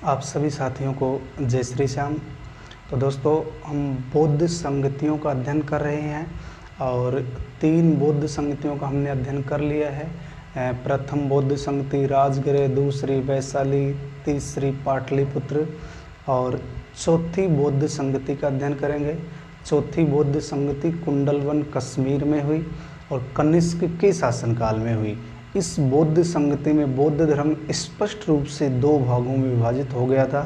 आप सभी साथियों को जय श्री श्याम। तो दोस्तों, हम बौद्ध संगतियों का अध्ययन कर रहे हैं और 3 बौद्ध संगतियों का हमने अध्ययन कर लिया है। प्रथम बौद्ध संगति राजगृह, दूसरी वैशाली, तीसरी पाटलिपुत्र और चौथी बौद्ध संगति का अध्ययन करेंगे। चौथी बौद्ध संगति कुंडलवन कश्मीर में हुई और कनिष्क के शासनकाल में हुई। इस बौद्ध संगति में बौद्ध धर्म स्पष्ट रूप से 2 भागों में विभाजित हो गया था।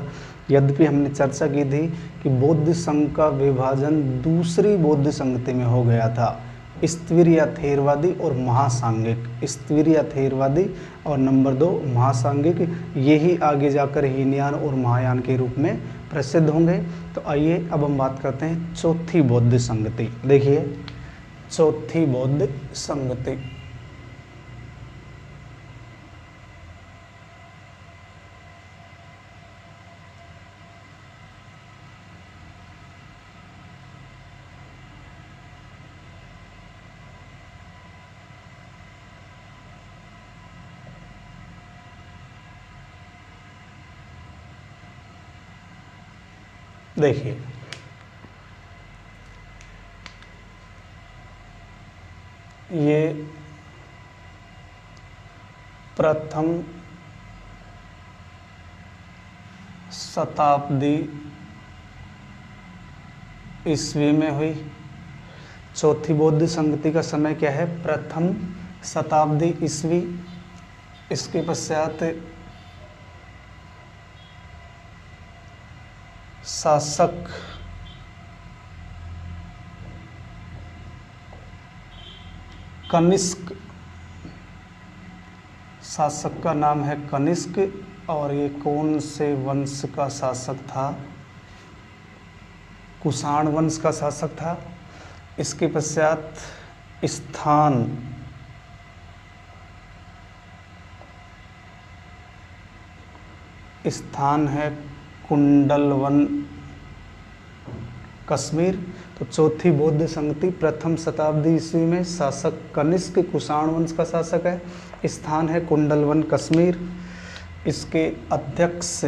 यद्यपि हमने चर्चा की थी कि बौद्ध संघ का विभाजन दूसरी बौद्ध संगति में हो गया था, स्त्विर या थेरवादी और महासांगिक। स्त्विर या थेरवादी और नंबर 2 महासांगिक, यही आगे जाकर हीनयान और महायान के रूप में प्रसिद्ध होंगे। तो आइए अब हम बात करते हैं चौथी बौद्ध संगति। देखिए, चौथी बौद्ध संगति देखिए, ये प्रथम शताब्दी ईस्वी में हुई। चौथी बौद्ध संगति का समय क्या है? प्रथम शताब्दी ईस्वी। इसके पश्चात शासक कनिष्क, शासक का नाम है कनिष्क और ये कौन से वंश का शासक था? कुषाण वंश का शासक था। इसके पश्चात स्थान है कुंडलवन कश्मीर। तो चौथी बौद्ध संगति प्रथम शताब्दी ईस्वी में शासक कनिष्क कुषाण वंश का शासक है। स्थान है कुंडलवन कश्मीर। इसके अध्यक्ष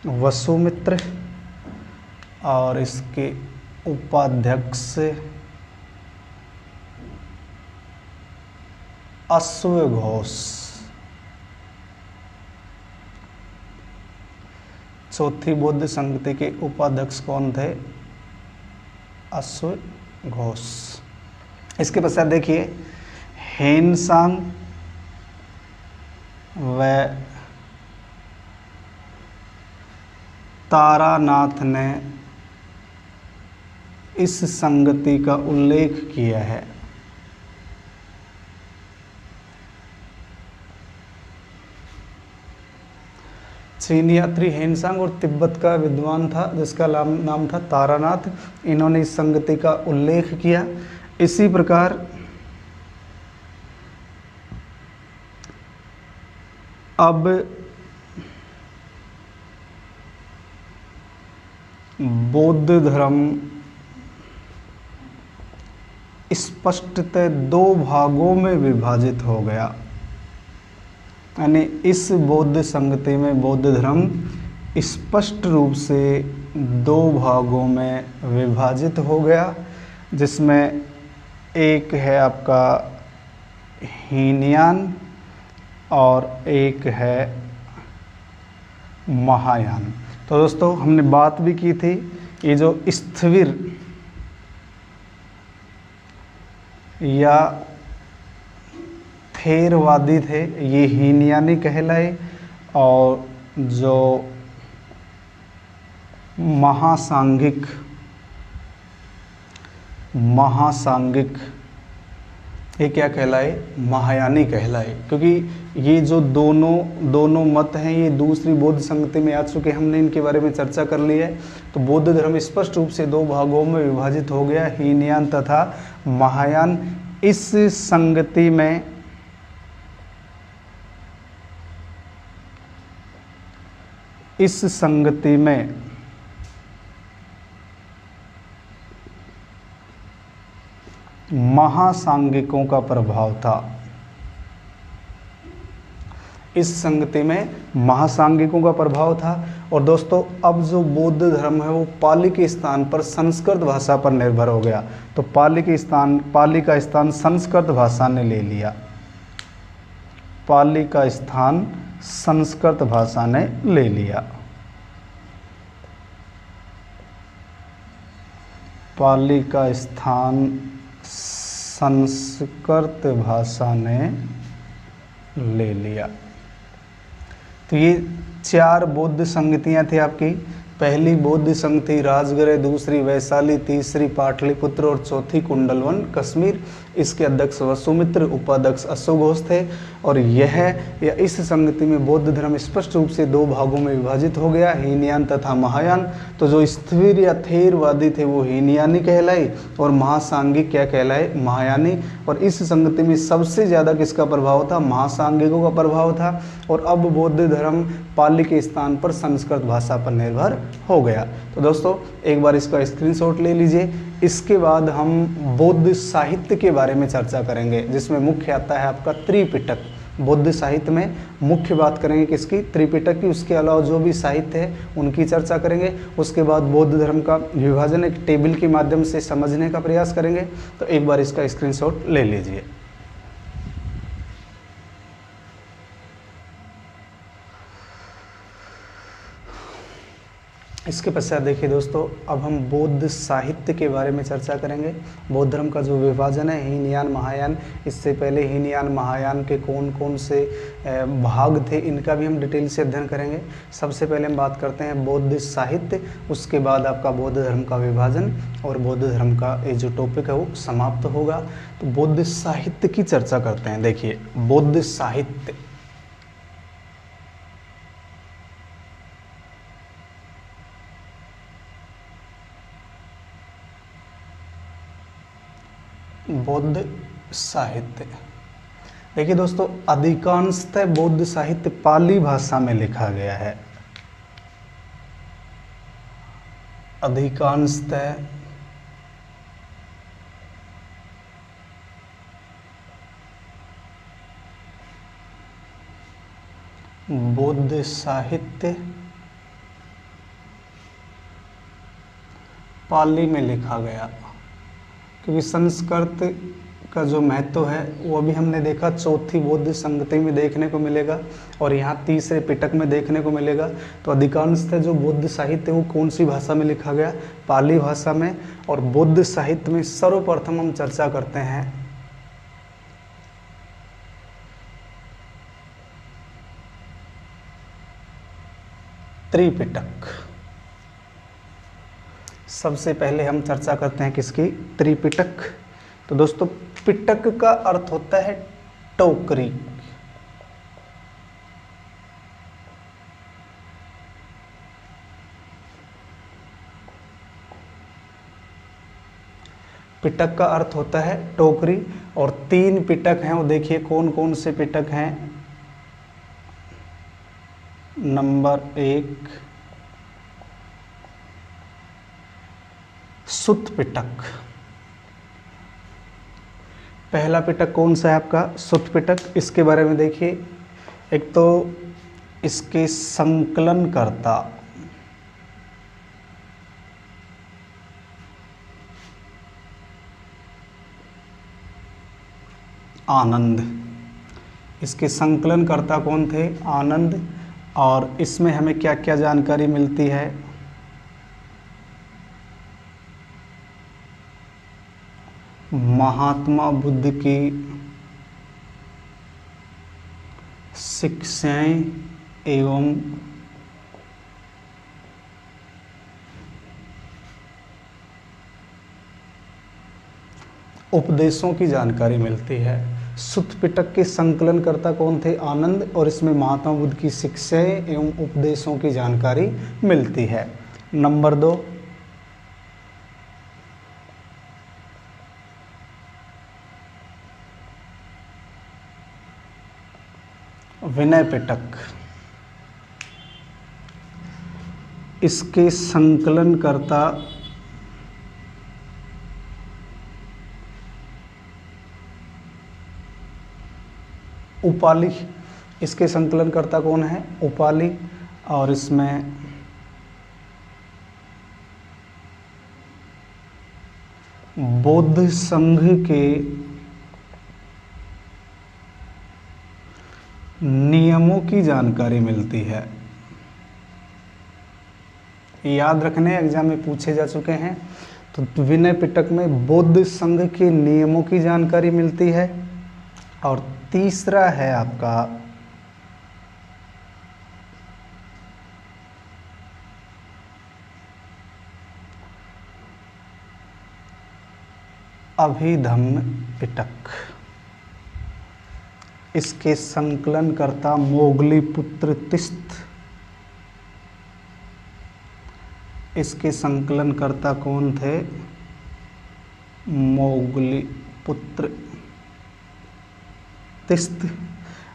वसुमित्र और इसके उपाध्यक्ष अश्वघोष। चौथी बौद्ध संगति के उपाध्यक्ष कौन थे? अश्वघोष। इसके पश्चात देखिए, हेनसांग व तारानाथ ने इस संगति का उल्लेख किया है। चीनी यात्री हेनसांग और तिब्बत का विद्वान था जिसका नाम था तारानाथ। इन्होंने इस संगति का उल्लेख किया। इसी प्रकार अब बौद्ध धर्म स्पष्टतः 2 भागों में विभाजित हो गया। यानी इस बौद्ध संगति में बौद्ध धर्म स्पष्ट रूप से 2 भागों में विभाजित हो गया, जिसमें एक है आपका हीनयान और एक है महायान। तो दोस्तों, हमने बात भी की थी, ये जो स्थिविर या थेरवादी थे ये हीनयानी कहलाए और जो महासांगिक ये क्या कहलाए? महायानी कहलाए। क्योंकि ये जो दोनों मत हैं ये दूसरी बौद्ध संगति में आ चुके, हमने इनके बारे में चर्चा कर ली है। तो बौद्ध धर्म स्पष्ट रूप से 2 भागों में विभाजित हो गया, हीनयान तथा महायान। इस संगति में महासांगिकों का प्रभाव था। इस संगति में महासांगिकों का प्रभाव था। और दोस्तों अब जो बौद्ध धर्म है वो पाली के स्थान पर संस्कृत भाषा पर निर्भर हो गया। तो पाली का स्थान संस्कृत भाषा ने ले लिया। पाली का स्थान संस्कृत भाषा ने ले लिया। पाली का स्थान संस्कृत भाषा ने ले लिया। तो ये 4 बौद्ध संगतियाँ थी आपकी। पहली बौद्ध संघ थी राजगृह, दूसरी वैशाली, तीसरी पाटलिपुत्र और चौथी कुंडलवन कश्मीर। इसके अध्यक्ष वसुमित्र, उपाध्यक्ष अश्वघोष थे। और इस संगति में बौद्ध धर्म स्पष्ट रूप से 2 भागों में विभाजित हो गया, हीनयान तथा महायान। तो जो स्थिर या थेरवादी थे वो हीनयानी कहलाए और महासांगिक क्या कहलाए, महायानी। और इस संगति में सबसे ज़्यादा किसका प्रभाव था, महासांगिकों का प्रभाव था। और अब बौद्ध धर्म पाली के स्थान पर संस्कृत भाषा पर निर्भर हो गया। तो दोस्तों एक बार इसका स्क्रीनशॉट ले लीजिए। इसके बाद हम बौद्ध साहित्य के बारे में चर्चा करेंगे, जिसमें मुख्य आता है आपका त्रिपिटक। बौद्ध साहित्य में मुख्य बात करेंगे किसकी, त्रिपिटक की। उसके अलावा जो भी साहित्य है उनकी चर्चा करेंगे। उसके बाद बौद्ध धर्म का विभाजन एक टेबल के माध्यम से समझने का प्रयास करेंगे। तो एक बार इसका स्क्रीनशॉट ले लीजिए। इसके पश्चात देखिए दोस्तों, अब हम बौद्ध साहित्य के बारे में चर्चा करेंगे। बौद्ध धर्म का जो विभाजन है हीनयान महायान, इससे पहले हीनयान महायान के कौन कौन से भाग थे इनका भी हम डिटेल से अध्ययन करेंगे। सबसे पहले हम बात करते हैं बौद्ध साहित्य, उसके बाद आपका बौद्ध धर्म का विभाजन और बौद्ध धर्म का ये जो टॉपिक है वो समाप्त होगा। तो बौद्ध साहित्य की चर्चा करते हैं। देखिए बौद्ध साहित्य, बौद्ध साहित्य। देखिए दोस्तों, अधिकांशतः बौद्ध साहित्य पाली भाषा में लिखा गया है। अधिकांशतः बौद्ध साहित्य पाली में लिखा गया, क्योंकि संस्कृत का जो महत्व है वो अभी हमने देखा चौथी बौद्ध संगति में देखने को मिलेगा और यहाँ तीसरे पिटक में देखने को मिलेगा। तो अधिकांशतः जो बौद्ध साहित्य वो कौन सी भाषा में लिखा गया, पाली भाषा में। और बौद्ध साहित्य में सर्वप्रथम हम चर्चा करते हैं त्रिपिटक। सबसे पहले हम चर्चा करते हैं किसकी, त्रिपिटक। तो दोस्तों पिटक का अर्थ होता है टोकरी। पिटक का अर्थ होता है टोकरी। और 3 पिटक हैं, वो देखिए कौन कौन से पिटक हैं। नंबर 1 सुत्त पिटक। पहला पिटक कौन सा है आपका, सुत्त पिटक। इसके बारे में देखिए, एक तो इसके संकलनकर्ता आनंद, इसके संकलनकर्ता कौन थे, आनंद। और इसमें हमें क्या क्या जानकारी मिलती है, महात्मा बुद्ध की शिक्षाएं एवं उपदेशों की जानकारी मिलती है। सुत्त पिटक के संकलनकर्ता कौन थे, आनंद। और इसमें महात्मा बुद्ध की शिक्षाएं एवं उपदेशों की जानकारी मिलती है। नंबर 2 विनय पिटक। इसके संकलनकर्ता उपाली, इसके संकलनकर्ता कौन है? उपाली। और इसमें बौद्ध संघ के नियमों की जानकारी मिलती है। याद रखने, एग्जाम में पूछे जा चुके हैं। तो विनय पिटक में बौद्ध संघ के नियमों की जानकारी मिलती है। और तीसरा है आपका अभिधम्म पिटक, इसके संकलनकर्ता मोगलीपुत्र तिस्त, इसके संकलनकर्ता कौन थे? मोगलीपुत्र तिस्त।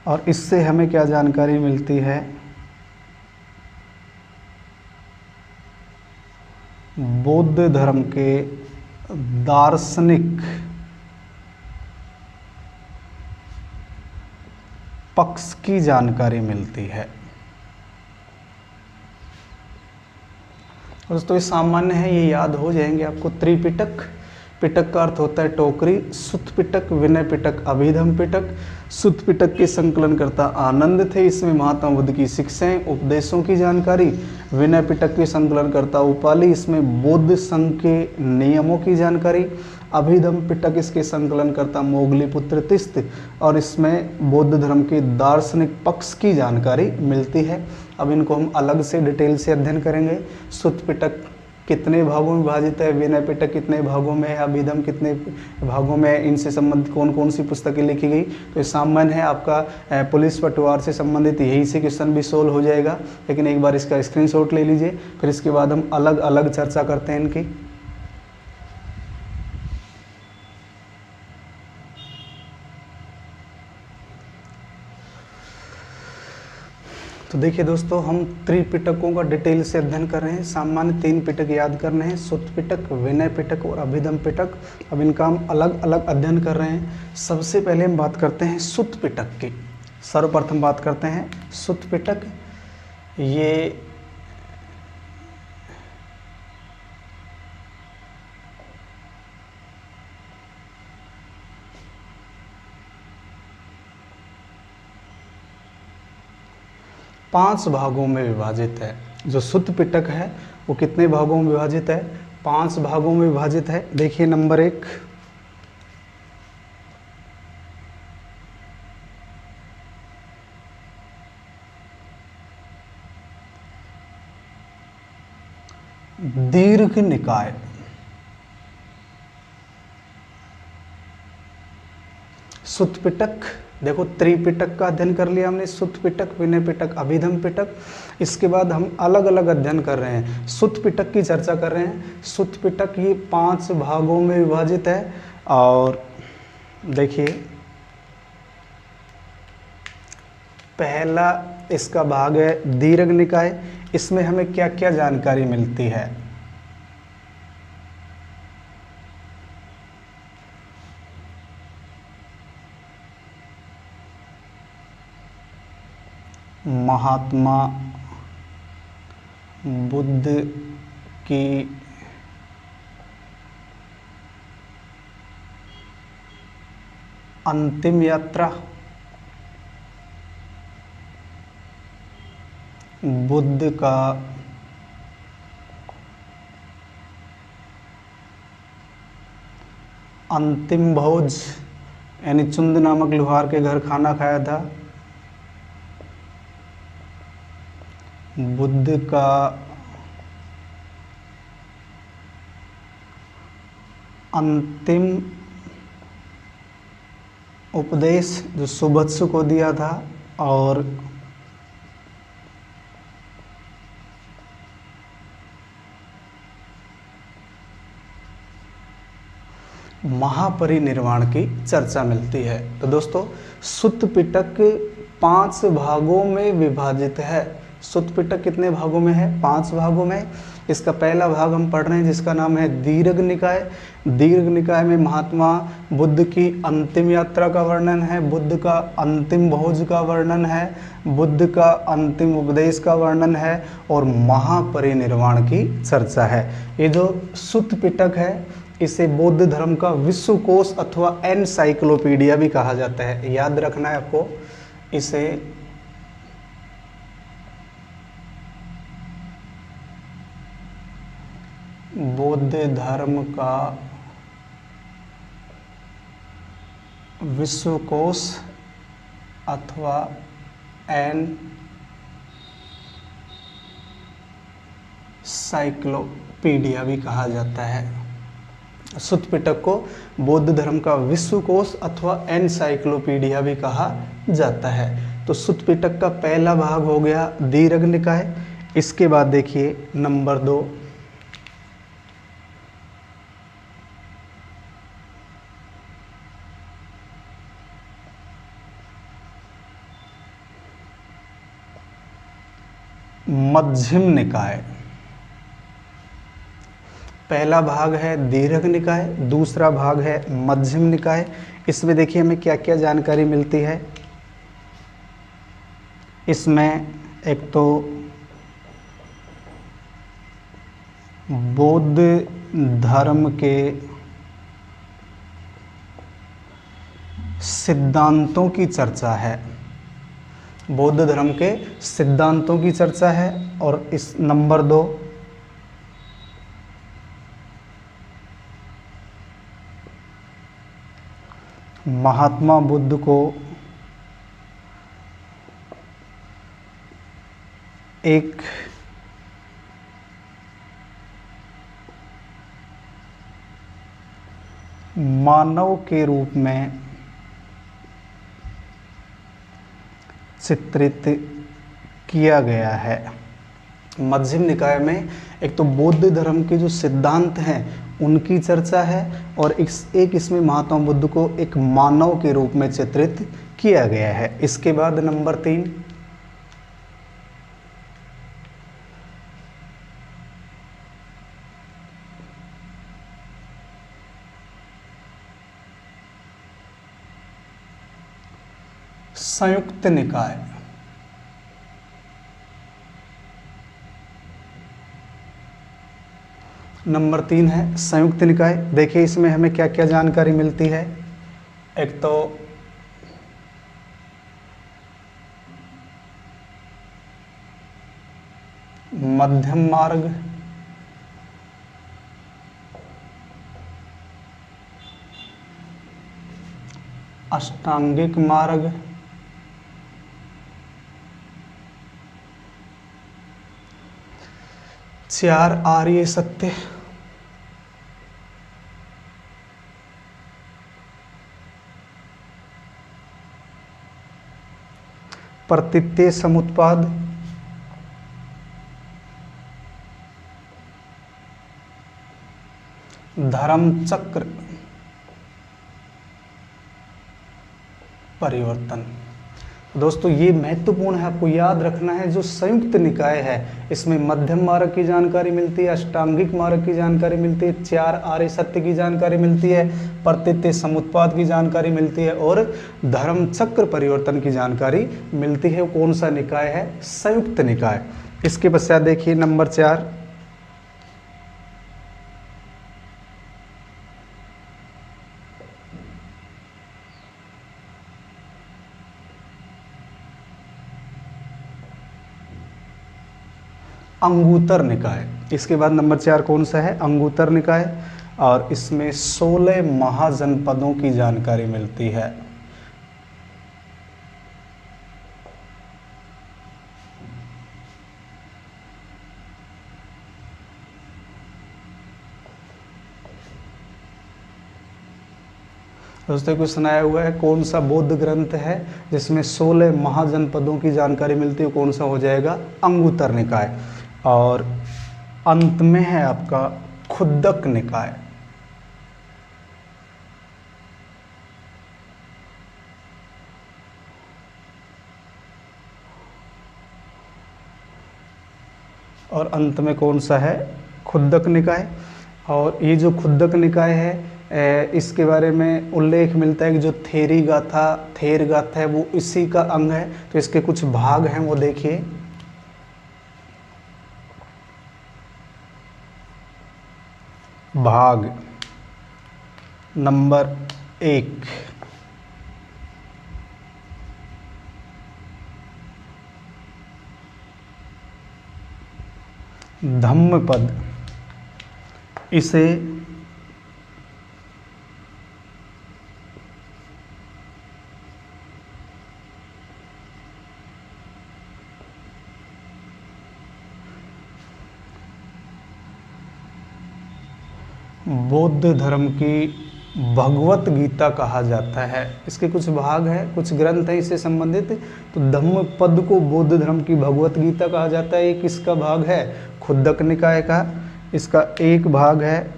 और इससे हमें क्या जानकारी मिलती है? बौद्ध धर्म के दार्शनिक पक्ष की जानकारी मिलती है। दोस्तों ये सामान्य है, ये याद हो जाएंगे आपको। त्रिपिटक, पिटक का अर्थ होता है टोकरी। सुत्त पिटक, विनय पिटक, अभिधम्म पिटक। सुत्त पिटक के संकलनकर्ता आनंद थे, इसमें महात्मा बुद्ध की शिक्षाएं, उपदेशों की जानकारी। विनय पिटक के संकलनकर्ता उपाली, इसमें बौद्ध संघ के नियमों की जानकारी। अभिधम्म पिटक इसके संकलनकर्ता मोगलीपुत्र तिस्त, और इसमें बौद्ध धर्म के दार्शनिक पक्ष की जानकारी मिलती है। अब इनको हम अलग से डिटेल से अध्ययन करेंगे। सुत्त पिटक कितने भागों में विभाजित है, विनय पिटक कितने भागों में है, अभिधम्म कितने भागों में है, इनसे संबंधित कौन कौन सी पुस्तकें लिखी गई। तो ये सामान्य है, आपका पुलिस पटवार से संबंधित यही से क्वेश्चन भी सोल्व हो जाएगा। लेकिन एक बार इसका स्क्रीनशॉट ले लीजिए, फिर इसके बाद हम अलग अलग चर्चा करते हैं इनकी। तो देखिए दोस्तों, हम त्रिपिटकों का डिटेल से अध्ययन कर रहे हैं। सामान्य 3 पिटक याद करने हैं, सुत्त पिटक, विनय पिटक और अभिधम्म पिटक। अब इनका हम अलग अलग अध्ययन कर रहे हैं। सबसे पहले हम बात करते हैं सुत्त पिटक की। सर्वप्रथम बात करते हैं सुत्त पिटक। ये पांच भागों में विभाजित है। जो सुत्त पिटक है वो कितने भागों में विभाजित है? 5 भागों में विभाजित है। देखिए नंबर 1, दीर्घ निकाय। सुत्त पिटक, देखो त्रिपिटक का अध्ययन कर लिया हमने, सुत्त पिटक, विनय पिटक, अभिधम्म पिटक। इसके बाद हम अलग अलग अध्ययन कर रहे हैं, सुत्त पिटक की चर्चा कर रहे हैं। सुत्त पिटक ये 5 भागों में विभाजित है। और देखिए पहला इसका भाग है दीर्घ निकाय। इसमें हमें क्या क्या जानकारी मिलती है? महात्मा बुद्ध की अंतिम यात्रा, बुद्ध का अंतिम भोज, यानी चुंद नामक लुहार के घर खाना खाया था। बुद्ध का अंतिम उपदेश जो सुबत्सु को दिया था, और महापरिनिर्वाण की चर्चा मिलती है। तो दोस्तों सुत्त पिटक 5 भागों में विभाजित है। सुत्त पिटक कितने भागों में है? 5 भागों में। इसका पहला भाग हम पढ़ रहे हैं जिसका नाम है दीर्घ निकाय। दीर्घ निकाय में महात्मा बुद्ध की अंतिम यात्रा का वर्णन है, बुद्ध का अंतिम भोज का वर्णन है, बुद्ध का अंतिम उपदेश का वर्णन है और महापरिनिर्वाण की चर्चा है। ये जो सुत्त पिटक है इसे बौद्ध धर्म का विश्वकोश अथवा एनसाइक्लोपीडिया भी कहा जाता है। याद रखना है आपको, इसे बौद्ध धर्म का विश्वकोश अथवा एनसाइक्लोपीडिया भी कहा जाता है। सुत्त पिटक को बौद्ध धर्म का विश्वकोश अथवा एनसाइक्लोपीडिया भी कहा जाता है। तो सुत्त पिटक का पहला भाग हो गया दीर्घ निकाय। इसके बाद देखिए नंबर 2, मध्यम निकाय। पहला भाग है दीर्घ निकाय, दूसरा भाग है मध्यम निकाय। इसमें देखिए हमें क्या क्या जानकारी मिलती है। इसमें एक तो बौद्ध धर्म के सिद्धांतों की चर्चा है, बौद्ध धर्म के सिद्धांतों की चर्चा है। और इस नंबर 2, महात्मा बुद्ध को एक मानव के रूप में चित्रित किया गया है। मध्यम निकाय में एक तो बौद्ध धर्म के जो सिद्धांत हैं उनकी चर्चा है और इसमें महात्मा बुद्ध को एक मानव के रूप में चित्रित किया गया है। इसके बाद नंबर 3, संयुक्त निकाय। नंबर 3 है संयुक्त निकाय। देखिए इसमें हमें क्या क्या जानकारी मिलती है। एक तो मध्यम मार्ग, अष्टांगिक मार्ग, चार आर्य सत्य, प्रतीत्य समुत्पाद, धर्म चक्र परिवर्तन। दोस्तों ये महत्वपूर्ण है, आपको याद रखना है। जो संयुक्त निकाय है इसमें मध्यम मार्ग की जानकारी मिलती है, अष्टांगिक मार्ग की जानकारी मिलती है, चार आर्य सत्य की जानकारी मिलती है, प्रतीत्य समुत्पाद की जानकारी मिलती है और धर्म चक्र परिवर्तन की जानकारी मिलती है। कौन सा निकाय है? संयुक्त निकाय। इसके पश्चात देखिए नंबर 4, अंगुत्तर निकाय। इसके बाद नंबर 4 कौन सा है? अंगुत्तर निकाय। और इसमें 16 महाजनपदों की जानकारी मिलती है। दोस्तों को सुनाया हुआ है कौन सा बौद्ध ग्रंथ है जिसमें 16 महाजनपदों की जानकारी मिलती है? कौन सा हो जाएगा? अंगुत्तर निकाय। और अंत में है आपका खुद्दक निकाय। और अंत में कौन सा है, खुद्दक निकाय। और ये जो खुद्दक निकाय है इसके बारे में उल्लेख मिलता है कि जो थेरी गाथा है वो इसी का अंग है। तो इसके कुछ भाग हैं वो देखिए। भाग नंबर 1, धम्मपद। इसे बौद्ध धर्म की भगवत गीता कहा जाता है। इसके कुछ भाग हैं, कुछ ग्रंथ हैं इससे संबंधित। तो धम्मपद को बौद्ध धर्म की भगवत गीता कहा जाता है। ये किसका भाग है, खुद्दक निकाय का। इसका एक भाग है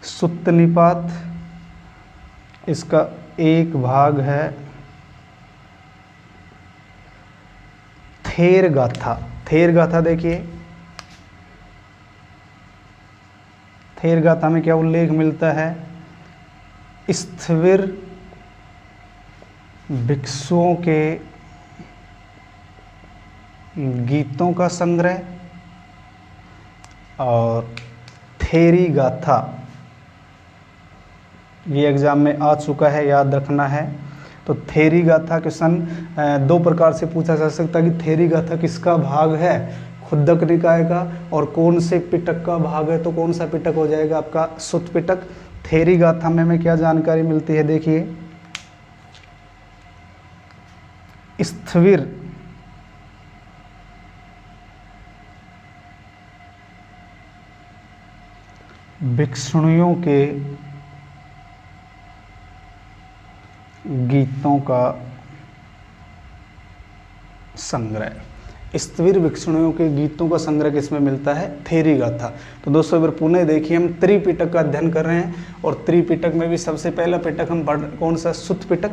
सुत्त निपात। इसका एक भाग है थेर गाथा। थेर गाथा देखिए, थेर गाथा में क्या उल्लेख मिलता है, स्थविर भिक्षुओं के गीतों का संग्रह। और थेरी गाथा ये एग्जाम में आ चुका है, याद रखना है। तो थेरी गाथा क्वेश्चन 2 प्रकार से पूछा जा सकता है कि थेरी गाथा किसका भाग है, खुद्दक निकाय का, और कौन से पिटक का भाग है। तो कौन सा पिटक हो जाएगा आपका, सुत्त पिटक। थेरी गाथा में हमें क्या जानकारी मिलती है, देखिए स्थविर भिक्षुणियों के गीतों का संग्रह। स्थविर भिक्षुणियों के गीतों का संग्रह किसमें मिलता है, थेरी गाथा। तो दोस्तों एक बार पुनः देखिए, हम त्रिपिटक का अध्ययन कर रहे हैं। और त्रिपिटक में भी सबसे पहला पिटक हम पढ़ कौन सा, सुत्त पिटक।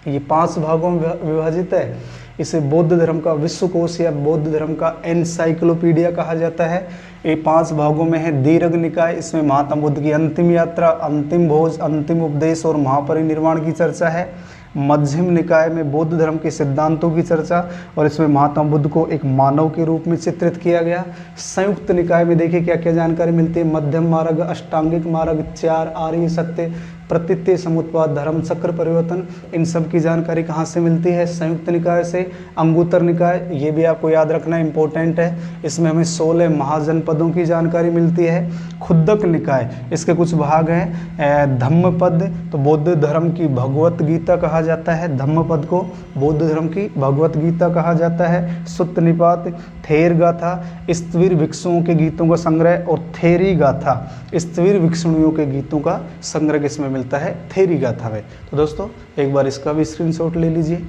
ये 5 भागों में विभाजित है। इसे बौद्ध धर्म का विश्वकोश या बौद्ध धर्म का एनसाइक्लोपीडिया कहा जाता है। ये 5 भागों में है। दीर्घ निकाय, इसमें महात्मा बुद्ध की अंतिम यात्रा, अंतिम भोज, अंतिम उपदेश और महापरिनिर्वाण की चर्चा है। मध्यम निकाय में बौद्ध धर्म के सिद्धांतों की चर्चा, और इसमें महात्मा बुद्ध को एक मानव के रूप में चित्रित किया गया। संयुक्त निकाय में देखिए क्या क्या जानकारी मिलती है, मध्यम मार्ग, अष्टांगिक मार्ग, 4 आर्य सत्य, प्रतीत्य समुत्पाद, धर्म चक्र परिवर्तन, इन सब की जानकारी कहाँ से मिलती है, संयुक्त निकाय से। अंगुत्तर निकाय, ये भी आपको याद रखना इंपॉर्टेंट है। इसमें हमें 16 महाजनपदों की जानकारी मिलती है। खुद्दक निकाय, इसके कुछ भाग हैं। धम्मपद, तो बौद्ध धर्म की भगवत गीता कहा जाता है। धम्मपद को बौद्ध धर्म की भगवत गीता कहा जाता है। सुत्त निपात, थेर गाथा, स्थविर भिक्षुओं के गीतों का संग्रह, और थेरी गाथा, स्थविर भिक्षुणियों के गीतों का संग्रह किसमें मिलता है, थेरी गाथा में। तो दोस्तों एक बार इसका भी स्क्रीनशॉट ले लीजिए।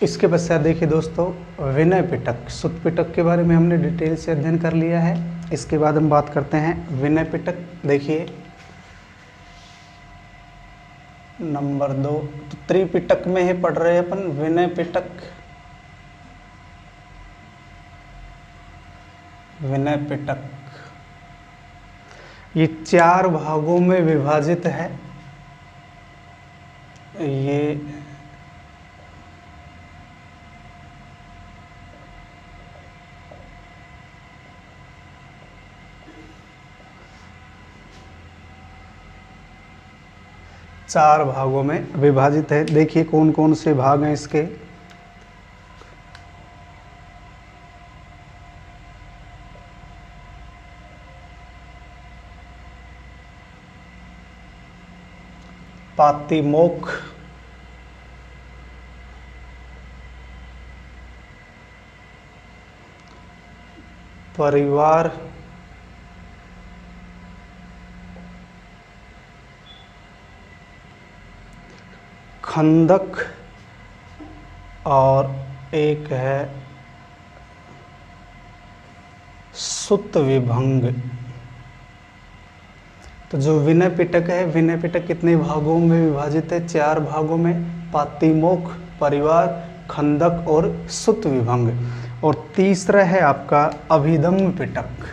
इसके पश्चात देखिए दोस्तों, विनय पिटक। सुत्त पिटक के बारे में हमने डिटेल से अध्ययन कर लिया है। इसके बाद हम बात करते हैं विनय पिटक। देखिए नंबर 2, तो त्रिपिटक में ही पढ़ रहे हैं अपन, विनय पिटक। विनय पिटक ये 4 भागों में विभाजित है। ये चार भागों में विभाजित है। देखिए कौन कौन से भाग हैं इसके। पातिमोक्ष, परिवार, खंदक, और एक है सुत विभंग। तो जो विनय पिटक है, विनय पिटक कितने भागों में विभाजित है? 4 भागों में, पातिमोक्ष, परिवार, खंदक और सुत विभंग। और तीसरा है आपका अभिधम्म पिटक।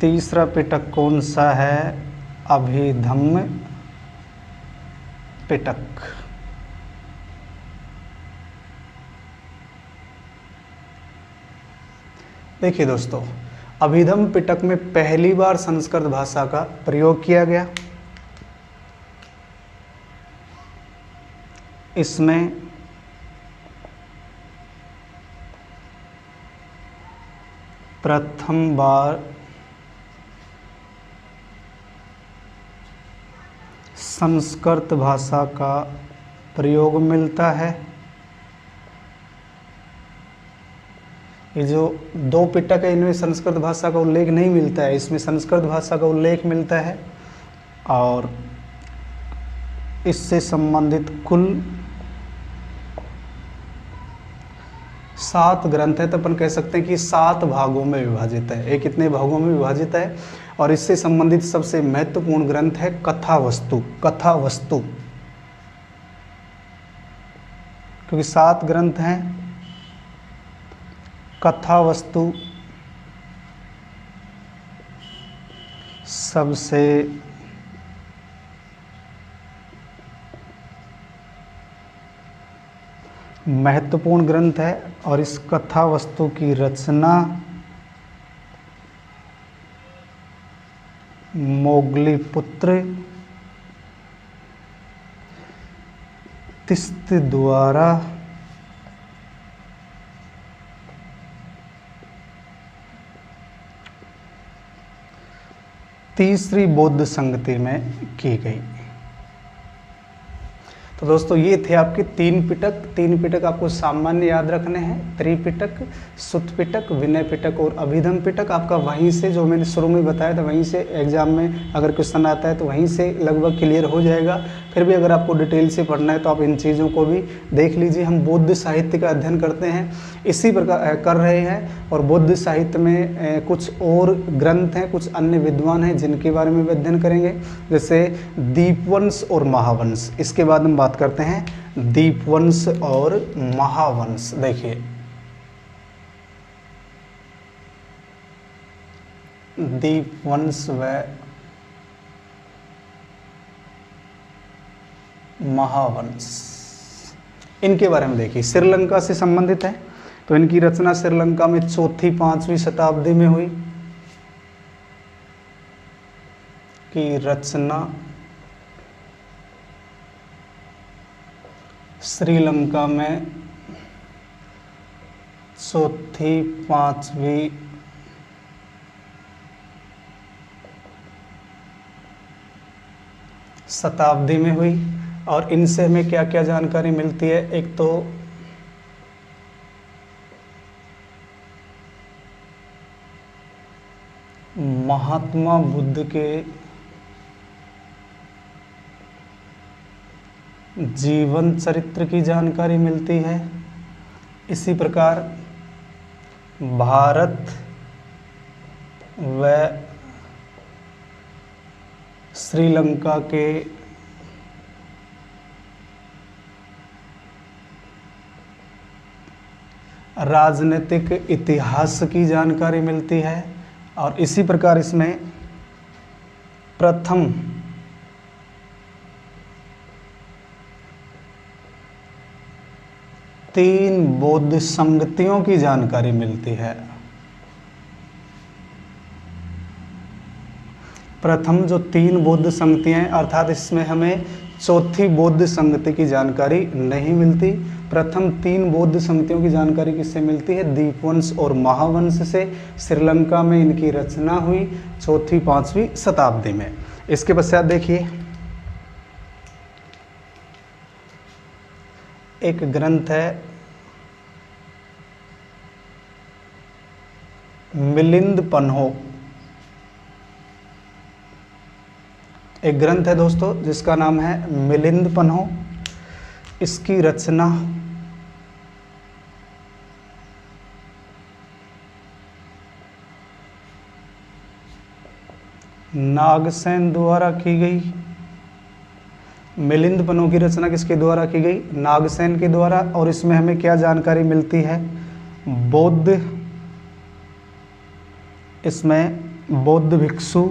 तीसरा पिटक कौन सा है? अभिधम्म पिटक। देखिए दोस्तों, अभिधम्म पिटक में पहली बार संस्कृत भाषा का प्रयोग किया गया। इसमें प्रथम बार संस्कृत भाषा का प्रयोग मिलता है। ये जो 2 पिटक है इनमें संस्कृत भाषा का उल्लेख नहीं मिलता है, इसमें संस्कृत भाषा का उल्लेख मिलता है। और इससे संबंधित कुल 7 ग्रंथ है, तो अपन कह सकते हैं कि 7 भागों में विभाजित है। ये कितने भागों में विभाजित है? और इससे संबंधित सबसे महत्वपूर्ण ग्रंथ है कथावस्तु। कथावस्तु क्योंकि 7 ग्रंथ हैं। कथावस्तु सबसे महत्वपूर्ण ग्रंथ है और इस कथावस्तु की रचना मोगली पुत्र तिस्त द्वारा तीसरी बौद्ध संगति में की गई। तो दोस्तों ये थे आपके 3 पिटक। 3 पिटक आपको सामान्य याद रखने हैं, त्रिपिटक, सुत पिटक, विनय पिटक और अभिधम्म पिटक। आपका वहीं से जो मैंने शुरू में बताया था वहीं से एग्जाम में अगर क्वेश्चन आता है तो वहीं से लगभग क्लियर हो जाएगा। फिर भी अगर आपको डिटेल से पढ़ना है तो आप इन चीज़ों को भी देख लीजिए। हम बौद्ध साहित्य का अध्ययन करते हैं, इसी प्रकार कर रहे हैं। और बौद्ध साहित्य में कुछ और ग्रंथ हैं, कुछ अन्य विद्वान हैं जिनके बारे में भी अध्ययन करेंगे, जैसे दीपवंश और महावंश। इसके बाद हम बात करते हैं दीपवंश और महावंश। देखिए दीपवंश व महावंश, इनके बारे में देखिए। श्रीलंका से संबंधित है, तो इनकी रचना श्रीलंका में 4वीं-5वीं शताब्दी में हुई। की रचना श्रीलंका में 4वीं-5वीं शताब्दी में हुई। और इनसे हमें क्या क्या जानकारी मिलती है? एक तो महात्मा बुद्ध के जीवन चरित्र की जानकारी मिलती है। इसी प्रकार भारत व श्रीलंका के राजनीतिक इतिहास की जानकारी मिलती है। और इसी प्रकार इसमें प्रथम तीन बौद्ध संगतियों की जानकारी मिलती है। प्रथम जो 3 बौद्ध संगतियां हैं, अर्थात इसमें हमें चौथी बौद्ध संगति की जानकारी नहीं मिलती। प्रथम 3 बौद्ध संगतियों की जानकारी किससे मिलती है? दीपवंश और महावंश से। श्रीलंका में इनकी रचना हुई 4वीं-5वीं शताब्दी में। इसके पश्चात देखिए एक ग्रंथ है मिलिंद पन्हो। एक ग्रंथ है दोस्तों जिसका नाम है मिलिंद पन्हो। इसकी रचना नागसेन द्वारा की गई। मिलिंद पन्नों की रचना किसके द्वारा की गई? नागसेन के द्वारा। और इसमें हमें क्या जानकारी मिलती है? बौद्ध, इसमें बौद्ध भिक्षु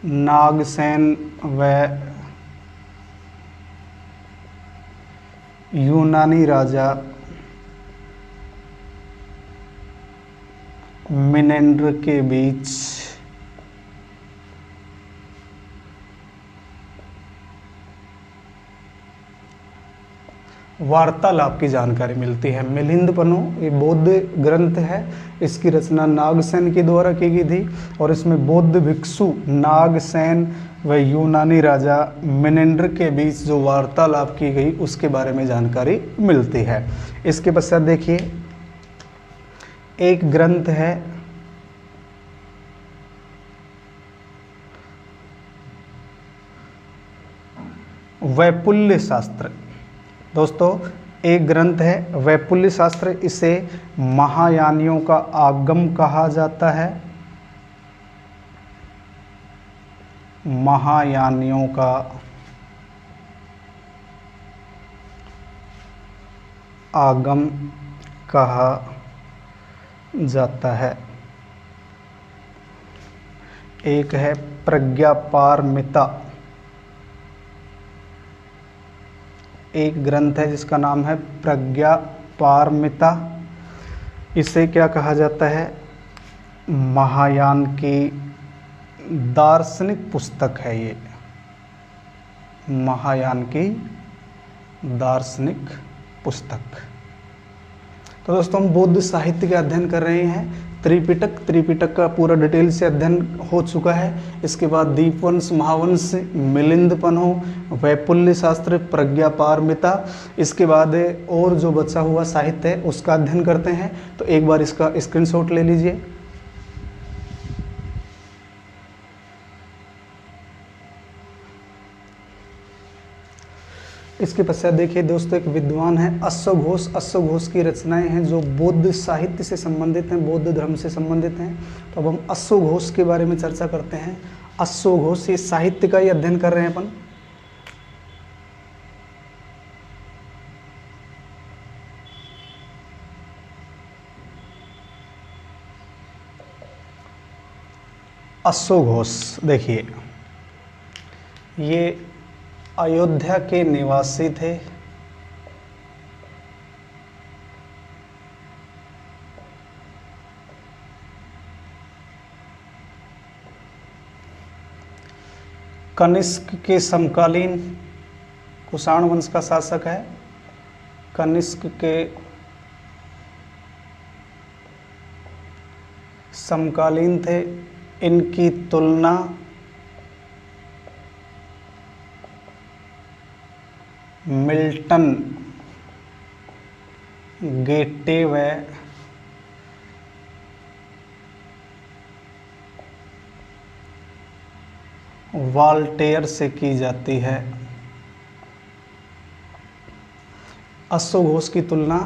नागसेन व यूनानी राजा मिनेंडर के बीच वार्तालाप की जानकारी मिलती है। मिलिंद पन्नो ये बौद्ध ग्रंथ है, इसकी रचना नागसेन के द्वारा की गई थी और इसमें बौद्ध भिक्षु नागसेन व यूनानी राजा मिनेंडर के बीच जो वार्तालाप की गई उसके बारे में जानकारी मिलती है। इसके पश्चात देखिए एक ग्रंथ है वैपुल्य शास्त्र। दोस्तों एक ग्रंथ है वैपुल्य शास्त्र, इसे महायानियों का आगम कहा जाता है। महायानियों का आगम कहा जाता है। एक है प्रज्ञापारमिता, एक ग्रंथ है जिसका नाम है प्रज्ञापारमिता। इसे क्या कहा जाता है? महायान की दार्शनिक पुस्तक है ये, महायान की दार्शनिक पुस्तक। तो दोस्तों हम बौद्ध साहित्य का अध्ययन कर रहे हैं। त्रिपिटक का पूरा डिटेल से अध्ययन हो चुका है। इसके बाद दीपवंश, महावंश, मिलिंद पन्नो, वैपुल्य शास्त्र, प्रज्ञापारमिता, इसके बाद और जो बचा हुआ साहित्य है उसका अध्ययन करते हैं। तो एक बार इसका स्क्रीनशॉट ले लीजिए। इसके पश्चात देखिए दोस्तों एक विद्वान है अश्वघोष। अश्वघोष की रचनाएं हैं जो बौद्ध साहित्य से संबंधित हैं, बौद्ध धर्म से संबंधित हैं। तो अब हम अश्वघोष के बारे में चर्चा करते हैं। अश्वघोष ये साहित्य का ही अध्ययन कर रहे हैं अपन। अश्वघोष देखिए ये अयोध्या के निवासी थे। कनिष्क के समकालीन, कुषाण वंश का शासक है। कनिष्क के समकालीन थे। इनकी तुलना मिल्टन, गेटे व वाल्टेयर से की जाती है। अश्वघोष की तुलना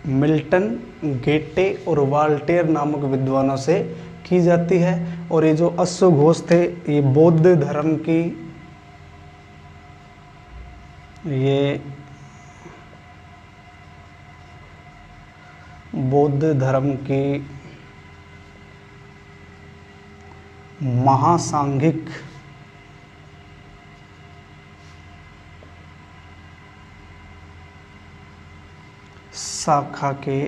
मिल्टन, गेटे और वाल्टेयर नामक विद्वानों से की जाती है। और ये जो अश्वघोष थे ये बौद्ध धर्म की महासांघिक शाखा के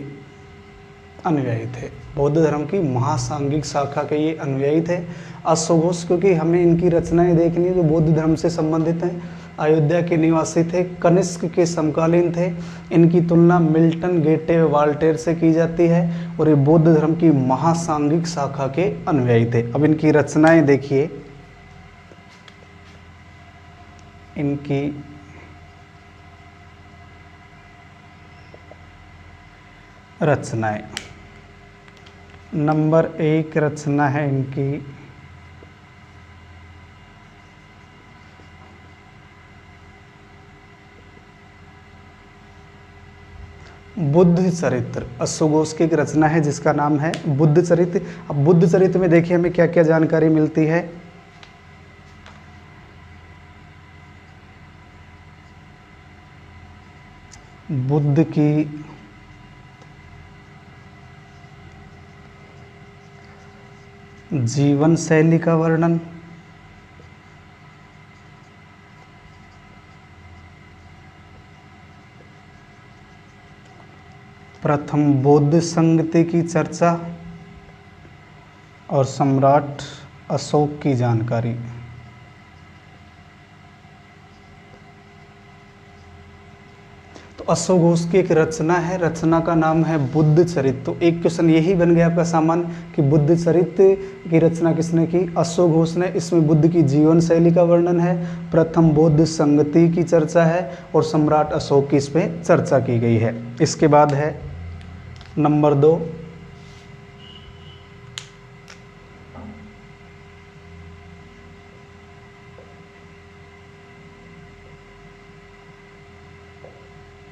अनुयायी थे। बौद्ध धर्म की महासांघिक शाखा के ये अनुयायी थे अश्वघोष, क्योंकि हमें इनकी रचनाएं देखनी है जो बौद्ध धर्म से संबंधित हैं। अयोध्या के निवासी थे, कनिष्क के समकालीन थे। इनकी तुलना मिल्टन, गेटे व वाल्टेयर से की जाती है और ये बौद्ध धर्म की महासांघिक शाखा के अनुयायी थे। अब इनकी रचनाएं देखिए। इनकी रचनाएं, नंबर 1 रचना है इनकी बुद्ध चरित्र अश्व घोष की एक रचना है जिसका नाम है बुद्ध चरित्र। अब बुद्ध चरित्र में देखिए हमें क्या क्या जानकारी मिलती है। बुद्ध की जीवन शैली का वर्णन, प्रथम बौद्ध संगति की चर्चा और सम्राट अशोक की जानकारी। तो अश्व घोष की एक रचना है, रचना का नाम है बुद्ध चरित्र। तो एक क्वेश्चन यही बन गया आपका सामान्य कि बुद्ध चरित्र की रचना किसने की? अश्व घोष ने। इसमें बुद्ध की जीवन शैली का वर्णन है, प्रथम बौद्ध संगति की चर्चा है और सम्राट अशोक की इस पे चर्चा की गई है। इसके बाद है नंबर 2,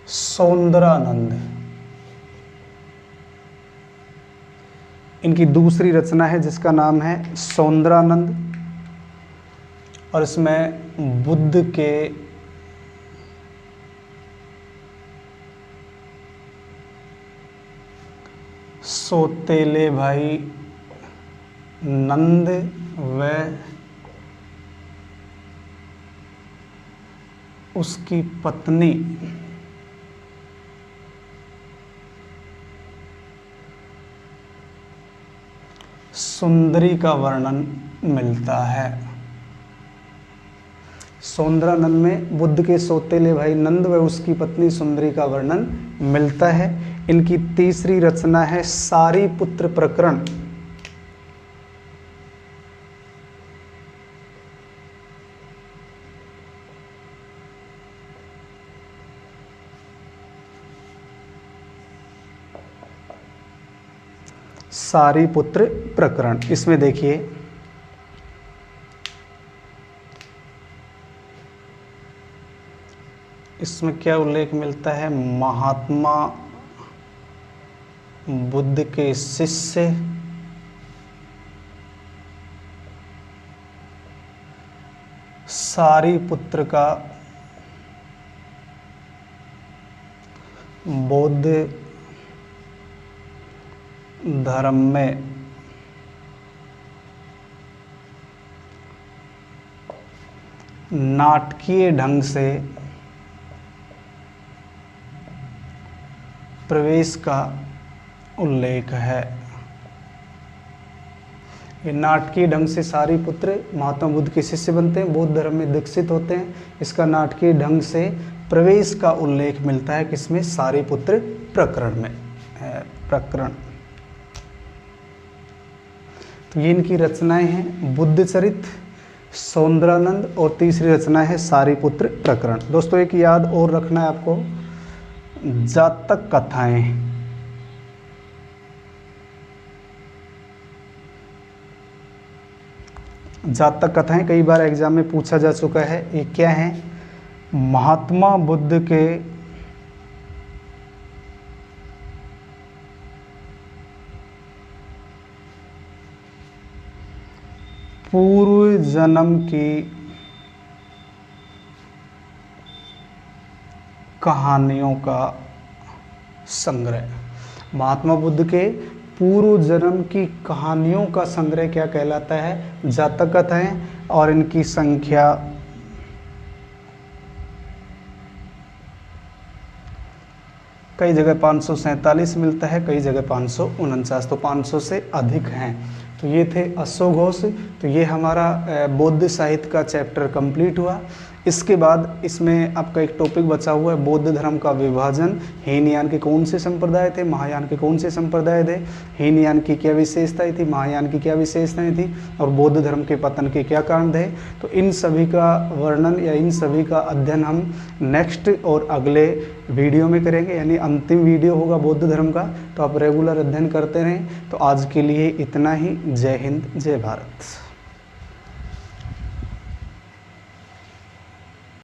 सौंदरानंद। इनकी दूसरी रचना है जिसका नाम है सौंदरानंद और इसमें बुद्ध के सौतेले भाई नंद व उसकी पत्नी सुंदरी का वर्णन मिलता है। सौंदरानंद में बुद्ध के सौतेले भाई नंद व उसकी पत्नी सुंदरी का वर्णन मिलता है। इनकी तीसरी रचना है सारीपुत्र प्रकरण। सारीपुत्र प्रकरण, इसमें देखिए इसमें क्या उल्लेख मिलता है? महात्मा बुद्ध के शिष्य सारीपुत्र का बौद्ध धर्म में नाटकीय ढंग से प्रवेश का उल्लेख है। ये नाटकीय ढंग से सारीपुत्र महात्मा बुद्ध के शिष्य बनते हैं, बौद्ध धर्म में दीक्षित होते हैं। इसका नाटकीय ढंग से प्रवेश का उल्लेख मिलता है किसमें? सारीपुत्र प्रकरण में प्रकरण। तो ये इनकी रचनाएं हैं, बुद्ध चरित्र, सौंदरानंद और तीसरी रचना है सारीपुत्र प्रकरण। दोस्तों एक याद और रखना है आपको, जातक कथाएं। जातक कथाएं कई बार एग्जाम में पूछा जा चुका है। ये क्या है? महात्मा बुद्ध के पूर्व जन्म की कहानियों का संग्रह। महात्मा बुद्ध के पूर्व जन्म की कहानियों का संग्रह क्या कहलाता है? जातक कथाएं। और इनकी संख्या कई जगह 547 मिलता है, कई जगह 549, तो 500 से अधिक हैं। तो ये थे अश्व घोष। तो ये हमारा बौद्ध साहित्य का चैप्टर कंप्लीट हुआ। इसके बाद इसमें आपका एक टॉपिक बचा हुआ है, बौद्ध धर्म का विभाजन। हीनयान के कौन से संप्रदाय थे, महायान के कौन से संप्रदाय थे, हीनयान की क्या विशेषताएं थी, महायान की क्या विशेषताएं थी, और बौद्ध धर्म के पतन के क्या कारण थे। तो इन सभी का वर्णन या इन सभी का अध्ययन हम नेक्स्ट और अगले वीडियो में करेंगे, यानी अंतिम वीडियो होगा बौद्ध धर्म का। तो आप रेगुलर अध्ययन करते रहें। तो आज के लिए इतना ही। जय हिंद, जय भारत।